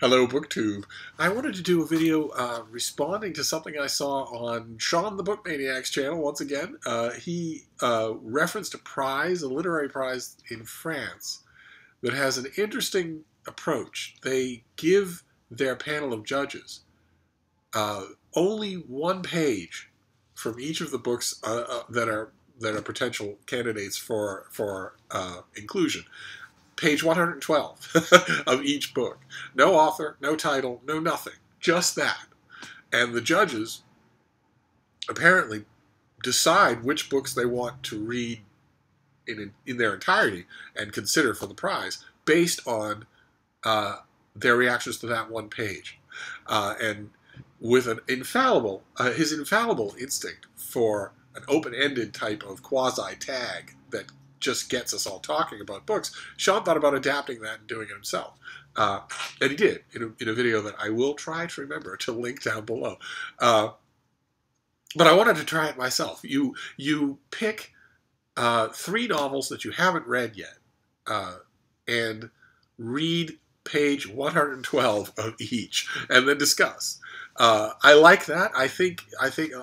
Hello, BookTube. I wanted to do a video responding to something I saw on Shawn the Book Maniac's channel once again. He referenced a prize, a literary prize in France, that has an interesting approach. They give their panel of judges only one page from each of the books that are potential candidates for inclusion. Page 112 of each book. No author, no title, no nothing. Just that. And the judges apparently decide which books they want to read in their entirety and consider for the prize based on their reactions to that one page. And with an infallible, his infallible instinct for an open-ended type of quasi-tag that just gets us all talking about books, Shawn thought about adapting that and doing it himself. And he did, in a video that I will try to remember to link down below. But I wanted to try it myself. You pick 3 novels that you haven't read yet and read page 112 of each, and then discuss. I like that. I think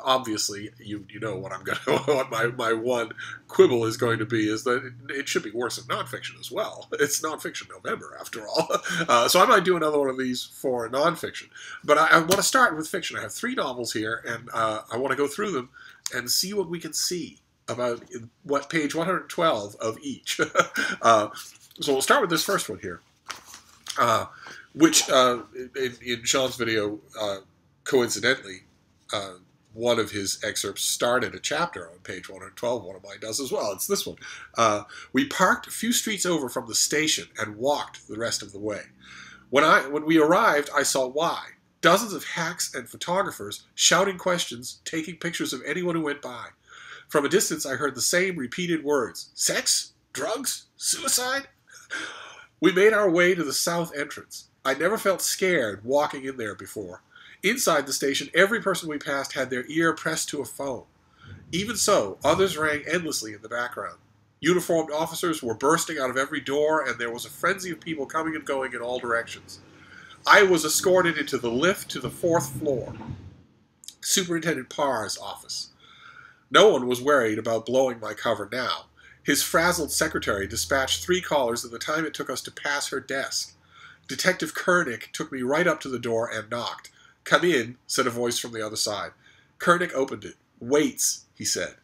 obviously you know what I'm going to what my one quibble is going to be is that it should be worse than nonfiction as well. It's nonfiction November after all, so I might do another one of these for nonfiction. But I want to start with fiction. I have 3 novels here, and I want to go through them and see what we can see about what page 112 of each. So we'll start with this first one here. Which in Shawn's video, coincidentally, one of his excerpts started a chapter on page 112. One of mine does as well. It's this one. We parked a few streets over from the station and walked the rest of the way. When we arrived, I saw why. Dozens of hacks and photographers shouting questions, taking pictures of anyone who went by. From a distance, I heard the same repeated words. Sex? Drugs? Suicide? We made our way to the south entrance. I never felt scared walking in there before. Inside the station, every person we passed had their ear pressed to a phone. Even so, others rang endlessly in the background. Uniformed officers were bursting out of every door, and there was a frenzy of people coming and going in all directions. I was escorted into the lift to the 4th floor, Superintendent Parr's office. No one was worried about blowing my cover now. His frazzled secretary dispatched 3 callers in the time it took us to pass her desk. Detective Koenig took me right up to the door and knocked. "Come in," said a voice from the other side. Koenig opened it. "Waits," he said.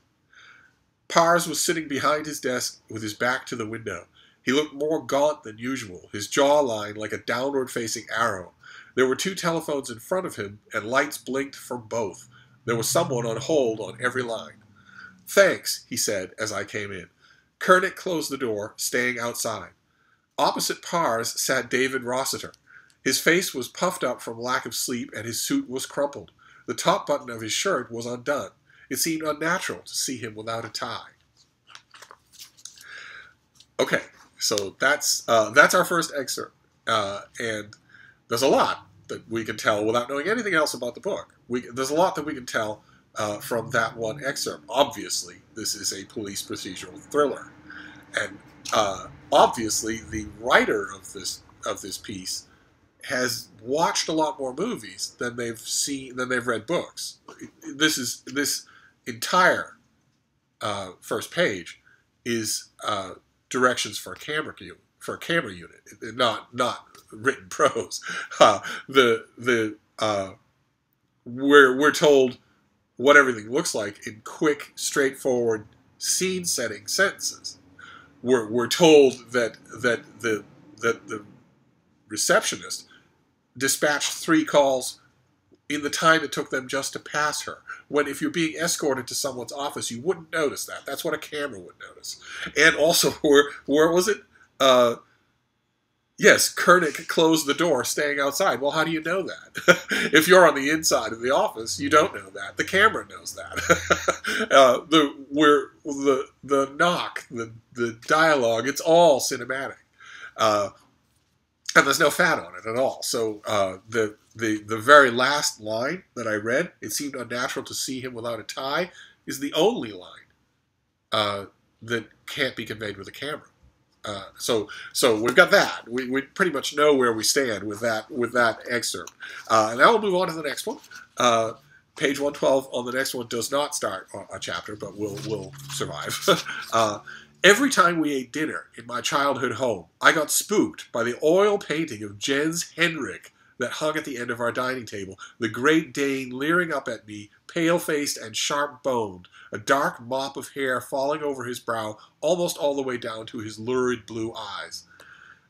Pars was sitting behind his desk with his back to the window. He looked more gaunt than usual, his jawline like a downward-facing arrow. There were 2 telephones in front of him, and lights blinked from both. There was someone on hold on every line. "Thanks," he said as I came in. Koenig closed the door, staying outside. Opposite Pars sat David Rossiter. His face was puffed up from lack of sleep, and his suit was crumpled. The top button of his shirt was undone. It seemed unnatural to see him without a tie. Okay, so that's our first excerpt, and there's a lot that we can tell without knowing anything else about the book. There's a lot that we can tell from that one excerpt. Obviously, this is a police procedural thriller, and obviously, the writer of this piece has watched a lot more movies than they've read books. This entire first page is directions for a camera unit, not written prose. We're told what everything looks like in quick, straightforward, scene-setting sentences. We're told that the receptionist dispatched 3 calls in the time it took them just to pass her. When if you're being escorted to someone's office, you wouldn't notice that. That's what a camera would notice. And also, where was it? Yes, Koenig closed the door, staying outside. Well, how do you know that? If you're on the inside of the office, you don't know that. The camera knows that. The knock, the dialogue, it's all cinematic, and there's no fat on it at all. So the very last line that I read, "It seemed unnatural to see him without a tie," is the only line that can't be conveyed with a camera. So we've got that. We pretty much know where we stand with that excerpt. And now we'll move on to the next one. Page 112 on the next one does not start a chapter, but will survive. Every time we ate dinner in my childhood home, I got spooked by the oil painting of Jens Henrik that hung at the end of our dining table, the Great Dane leering up at me, pale-faced and sharp-boned, a dark mop of hair falling over his brow almost all the way down to his lurid blue eyes.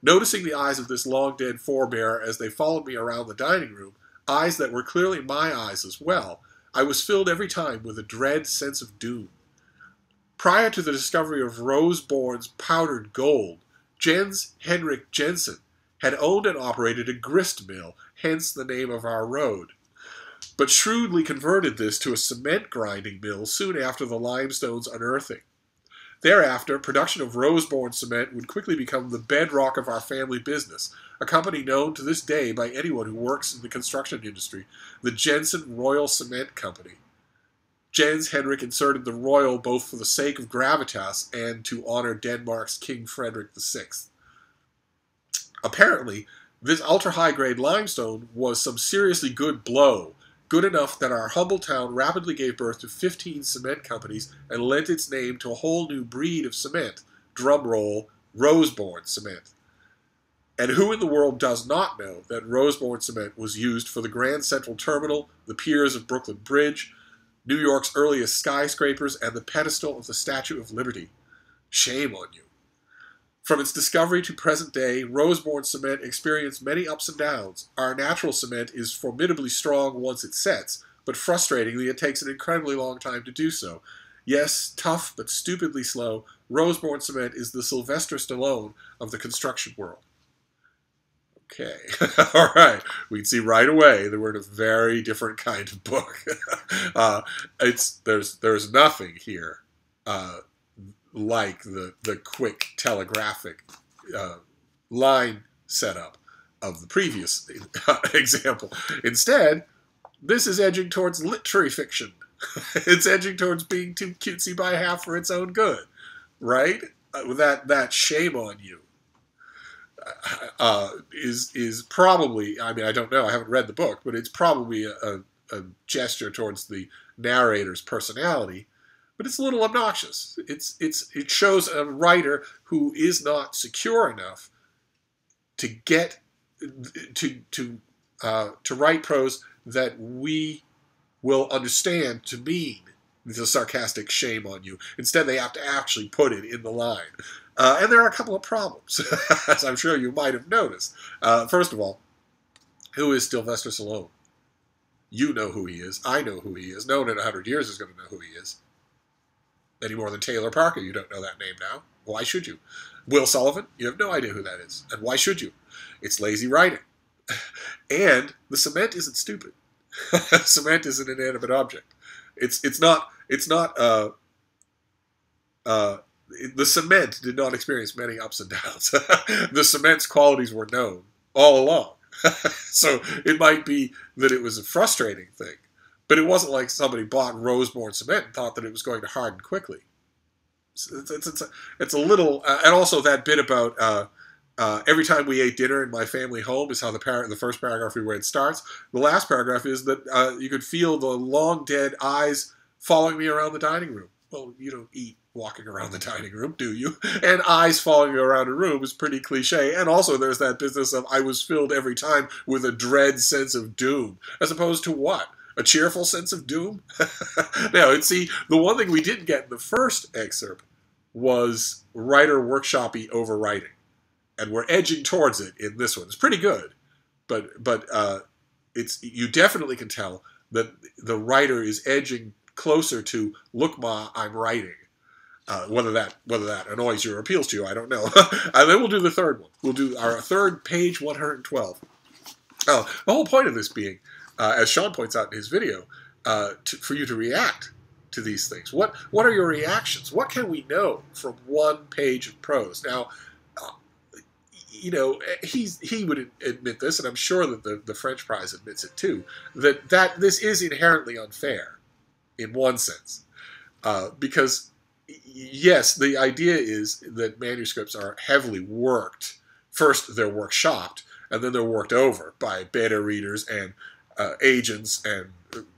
Noticing the eyes of this long-dead forebear as they followed me around the dining room, eyes that were clearly my eyes as well, I was filled every time with a dread sense of doom. Prior to the discovery of Roseborne's powdered gold, Jens Henrik Jensen had owned and operated a grist mill, hence the name of our road, but shrewdly converted this to a cement grinding mill soon after the limestone's unearthing. Thereafter, production of Roseborne cement would quickly become the bedrock of our family business, a company known to this day by anyone who works in the construction industry, the Jensen Royal Cement Company. Jens Henrik inserted the royal both for the sake of gravitas and to honor Denmark's King Frederick VI. Apparently, this ultra-high-grade limestone was some seriously good blow, good enough that our humble town rapidly gave birth to 15 cement companies and lent its name to a whole new breed of cement, drumroll, Roseborne cement. And who in the world does not know that Roseborne cement was used for the Grand Central Terminal, the piers of Brooklyn Bridge, New York's earliest skyscrapers, and the pedestal of the Statue of Liberty? Shame on you. From its discovery to present day, Roseborne cement experienced many ups and downs. Our natural cement is formidably strong once it sets, but frustratingly it takes an incredibly long time to do so. Yes, tough but stupidly slow, Roseborne cement is the Sylvester Stallone of the construction world. Okay, all right. We can see right away that we're in a very different kind of book. There's nothing here like the quick telegraphic line setup of the previous example. Instead, this is edging towards literary fiction. It's edging towards being too cutesy by half for its own good, right? That shame on you. Is probably, I mean, I don't know, I haven't read the book, but it's probably a gesture towards the narrator's personality, but it's a little obnoxious. It shows a writer who is not secure enough to get to write prose that we will understand to mean the sarcastic shame on you. Instead, they have to actually put it in the line. And there are a couple of problems, as I'm sure you might have noticed. First of all, who is Sylvester Stallone? You know who he is. I know who he is. No one in 100 years is going to know who he is. Any more than Taylor Parker, you don't know that name now. Why should you? Will Sullivan, you have no idea who that is. And why should you? It's lazy writing. And the cement isn't stupid. Cement is an inanimate object. It's not the cement did not experience many ups and downs. The cement's qualities were known all along. So it might be that it was a frustrating thing, but it wasn't like somebody bought Roseborne cement and thought that it was going to harden quickly. It's a little, and also that bit about every time we ate dinner in my family home is how the first paragraph we read starts. The last paragraph is that you could feel the long dead eyes following me around the dining room. Well, you don't eat walking around the dining room, do you? And eyes following you around a room is pretty cliche. And also there's that business of I was filled every time with a dread sense of doom. As opposed to what? A cheerful sense of doom? Now, see, the one thing we didn't get in the first excerpt was writer workshop-y overwriting. And we're edging towards it in this one. It's pretty good. But it's you definitely can tell that the writer is edging closer to, look, Ma, I'm writing. Whether that annoys you or appeals to you, I don't know. And then we'll do the third one. We'll do our third, page 112. The whole point of this being, as Shawn points out in his video, for you to react to these things. What are your reactions? What can we know from one page of prose? Now, you know, he would admit this, and I'm sure that the French prize admits it too, that this is inherently unfair in one sense, because yes, the idea is that manuscripts are heavily worked. First, they're workshopped, and then they're worked over by beta readers and agents and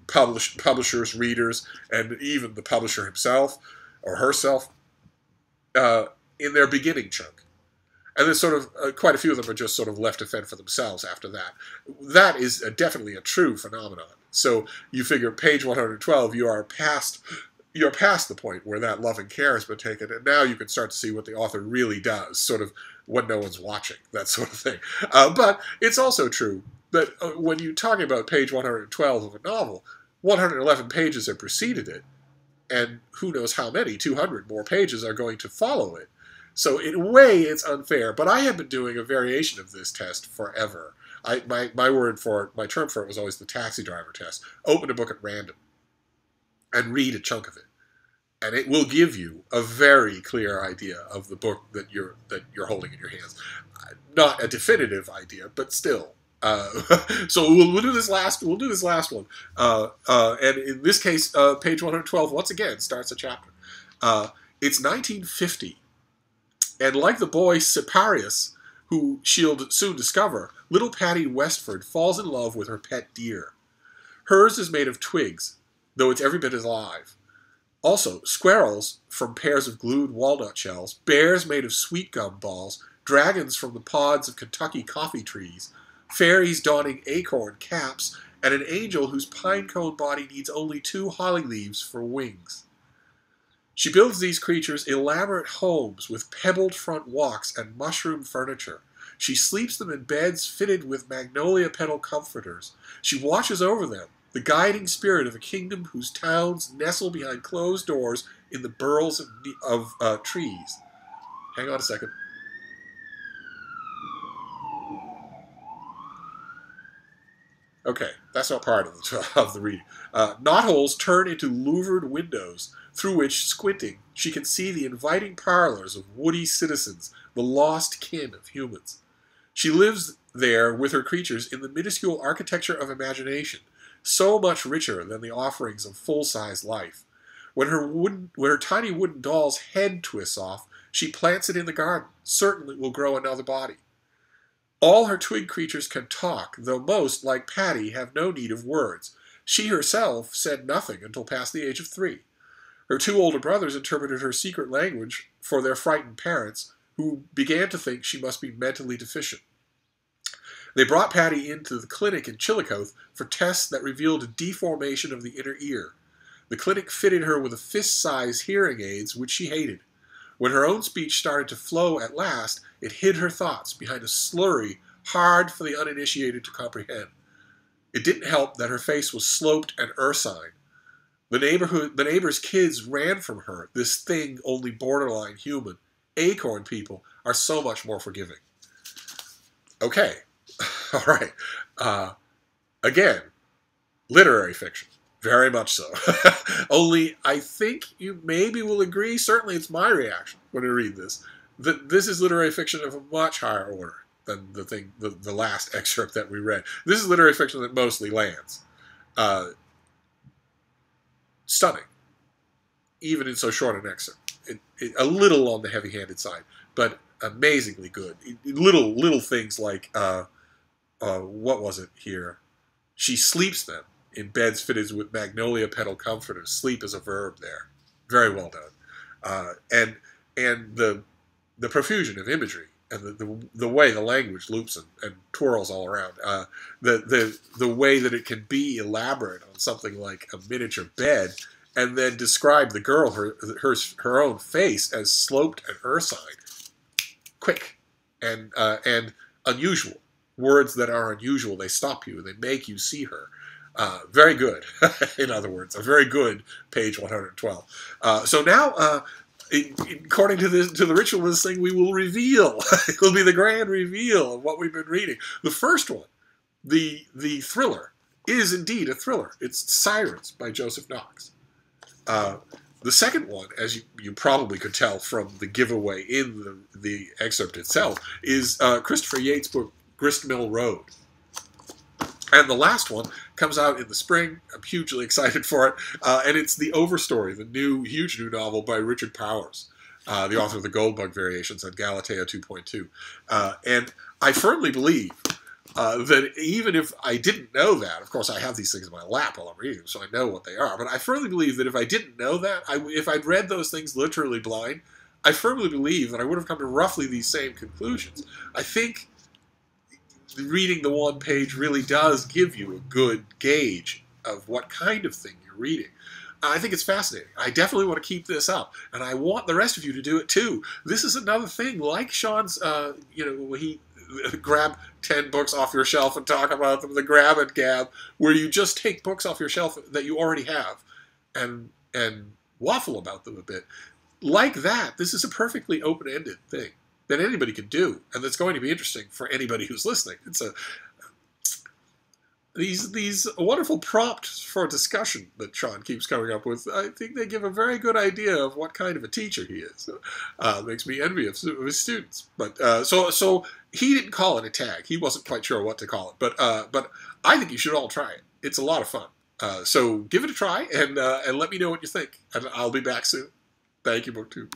publishers, readers, and even the publisher himself or herself in their beginning chunk. And then sort of quite a few of them are just sort of left to fend for themselves after that. That is definitely a true phenomenon. So you figure page 112, you're past the point where that love and care has been taken, and now you can start to see what the author really does, sort of when no one's watching, that sort of thing. But it's also true that when you're talking about page 112 of a novel, 111 pages have preceded it, and who knows how many, 200 more pages are going to follow it. So in a way, it's unfair, but I have been doing a variation of this test forever. My term for it was always the taxi driver test. Open a book at random and read a chunk of it, and it will give you a very clear idea of the book that you're holding in your hands. Not a definitive idea, but still. So we'll do this last one, and in this case, page 112 once again starts a chapter. It's 1950. And like the boy Siparius, who she'll soon discover, little Patty Westford falls in love with her pet deer. Hers is made of twigs, though it's every bit as alive. Also, squirrels from pairs of glued walnut shells, bears made of sweet gum balls, dragons from the pods of Kentucky coffee trees, fairies donning acorn caps, and an angel whose pine cone body needs only 2 holly leaves for wings. She builds these creatures elaborate homes with pebbled front walks and mushroom furniture. She sleeps them in beds fitted with magnolia petal comforters. She watches over them, the guiding spirit of a kingdom whose towns nestle behind closed doors in the burrows of trees. Hang on a second. Okay, that's not part of the reading. Knotholes turn into louvered windows, through which, squinting, she can see the inviting parlors of woody citizens, the lost kin of humans. She lives there with her creatures in the minuscule architecture of imagination, so much richer than the offerings of full-size life. When her tiny wooden doll's head twists off, she plants it in the garden, certain it will grow another body. All her twig creatures can talk, though most, like Patty, have no need of words. She herself said nothing until past the age of 3. Her 2 older brothers interpreted her secret language for their frightened parents, who began to think she must be mentally deficient. They brought Patty into the clinic in Chillicothe for tests that revealed a deformation of the inner ear. The clinic fitted her with a fist-sized hearing aids, which she hated. When her own speech started to flow at last, it hid her thoughts behind a slurry hard for the uninitiated to comprehend. It didn't help that her face was sloped and ursine. The neighbor's kids ran from her, this thing only borderline human. Acorn people are so much more forgiving. Okay, all right. Again, literary fiction. Very much so. Only I think you maybe will agree, certainly it's my reaction when I read this, that this is literary fiction of a much higher order than the last excerpt that we read. This is literary fiction that mostly lands. Stunning, even in so short an excerpt. A little on the heavy-handed side, but amazingly good. Little things like, what was it here? She sleeps them in beds fitted with magnolia petal comforters. Sleep is a verb there. Very well done. And the profusion of imagery and the way the language loops and twirls all around. The way that it can be elaborate on something like a miniature bed and then describe the girl, her own face as sloped and ursine. Quick and unusual. Words that are unusual, they stop you, they make you see her. Very good, in other words, a very good page 112. So now, according to the ritual of this thing, we will reveal. It will be the grand reveal of what we've been reading. The first one, the thriller, is indeed a thriller. It's Sirens by Joseph Knox. The second one, as you probably could tell from the giveaway in the excerpt itself, is Christopher Yates' book Gristmill Road. And the last one comes out in the spring. I'm hugely excited for it. And it's The Overstory, the huge new novel by Richard Powers, the author of the Goldbug Variations and Galatea 2.2. And I firmly believe that even if I didn't know that, of course I have these things in my lap while I'm reading them, so I know what they are, but I firmly believe that if I didn't know that, if I'd read those things literally blind, I firmly believe that I would have come to roughly these same conclusions. I think reading the one page really does give you a good gauge of what kind of thing you're reading. I think it's fascinating. I definitely want to keep this up, and I want the rest of you to do it too. This is another thing, like Shawn's, he grab 10 books off your shelf and talk about them, the grab and gab, where you just take books off your shelf that you already have and waffle about them a bit. Like that, this is a perfectly open-ended thing that anybody can do, and that's going to be interesting for anybody who's listening. It's these wonderful prompts for discussion that Shawn keeps coming up with. I think they give a very good idea of what kind of a teacher he is. Makes me envious of his students. But so he didn't call it a tag. He wasn't quite sure what to call it. But I think you should all try it. It's a lot of fun. So give it a try and let me know what you think. And I'll be back soon. Thank you, BookTube.